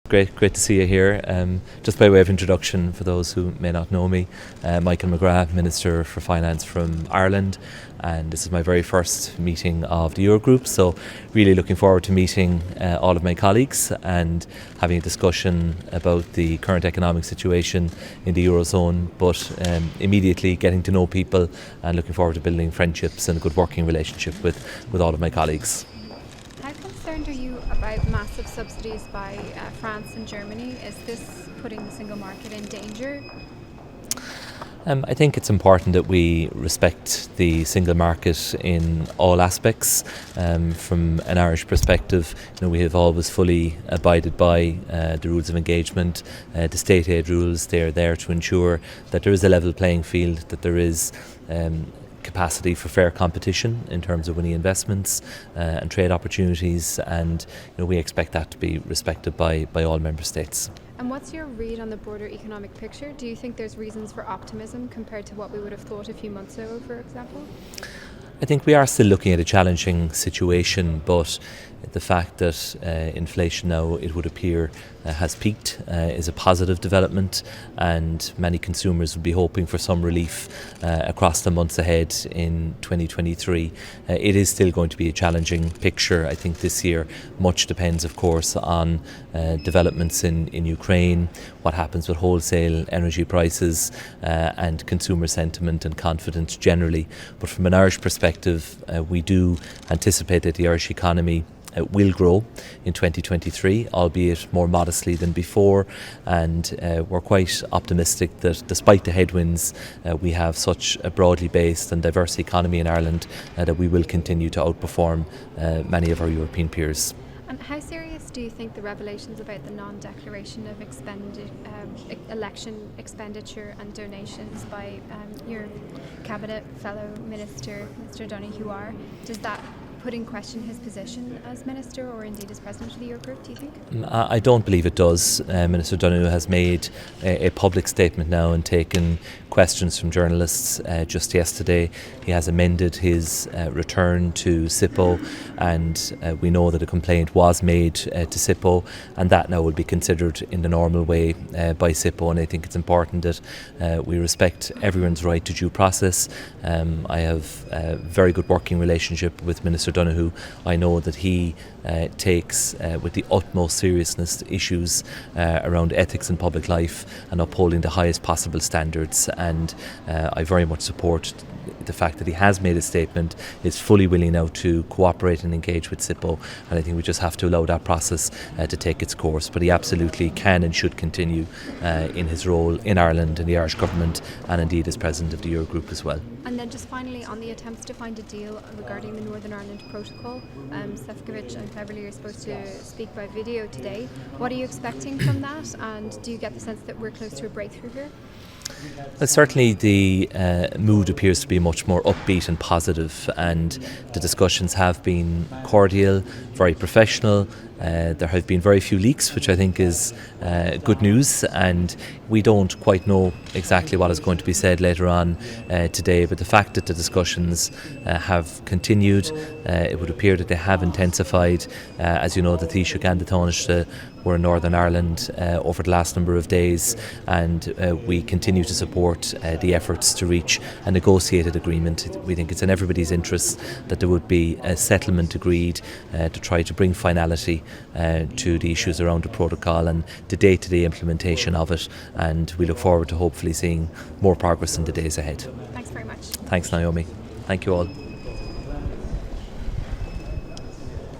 Great to see you here. Just by way of introduction, for those who may not know me, Michael McGrath, Minister for Finance from Ireland, and this is my very first meeting of the Eurogroup, so really looking forward to meeting all of my colleagues and having a discussion about the current economic situation in the Eurozone, but immediately getting to know people and looking forward to building friendships and a good working relationship with all of my colleagues. How concerned are you about massive subsidies by France and Germany? Is this putting the single market in danger? I think it's important that we respect the single market in all aspects. From an Irish perspective, we have always fully abided by the rules of engagement, the state aid rules. They are there to ensure that there is a level playing field, that there is capacity for fair competition in terms of winning investments and trade opportunities, and we expect that to be respected by all member states. And what's your read on the broader economic picture? Do you think there's reasons for optimism compared to what we would have thought a few months ago, for example? I think we are still looking at a challenging situation, but the fact that inflation now, it would appear, has peaked is a positive development, and many consumers will be hoping for some relief across the months ahead in 2023. It is still going to be a challenging picture. I think this year much depends, of course, on developments in Ukraine, what happens with wholesale energy prices and consumer sentiment and confidence generally. But from an Irish perspective, we do anticipate that the Irish economy will grow in 2023, albeit more modestly than before, and we're quite optimistic that despite the headwinds, we have such a broadly based and diverse economy in Ireland that we will continue to outperform many of our European peers. And how serious do you think the revelations about the non-declaration of election expenditure and donations by your cabinet fellow minister, Mr. Donoghue, are? Does that put in question his position as minister or indeed as president of the Eurogroup, do you think? I don't believe it does. Minister Donoghue has made a public statement now and taken questions from journalists just yesterday. He has amended his return to SIPO, and we know that a complaint was made to SIPO, and that now will be considered in the normal way by SIPO, and I think it's important that we respect everyone's right to due process. I have a very good working relationship with Minister Donoghue. I know that he takes with the utmost seriousness issues around ethics in public life and upholding the highest possible standards, and I very much support the fact that he has made a statement, is fully willing now to cooperate and engage with SIPO, and I think we just have to allow that process to take its course. But he absolutely can and should continue in his role in Ireland, in the Irish government, and indeed as president of the Eurogroup as well. And then just finally, on the attempts to find a deal regarding the Northern Ireland Protocol, Sefcovic and Cleverly are supposed to speak by video today. What are you expecting from that, and do you get the sense that we're close to a breakthrough here? Well, certainly the mood appears to be much more upbeat and positive, and the discussions have been cordial, very professional. There have been very few leaks, which I think is good news, and we don't quite know exactly what is going to be said later on today, but the fact that the discussions have continued, it would appear that they have intensified. As you know, the Taoiseach and the Taoiseach were in Northern Ireland over the last number of days, and we continue to support the efforts to reach a negotiated agreement. We think it's in everybody's interest that there would be a settlement agreed to try to bring finality to the issues around the protocol and the day-to-day implementation of it, and we look forward to hopefully seeing more progress in the days ahead. Thanks very much. Thanks, Naomi. Thank you all.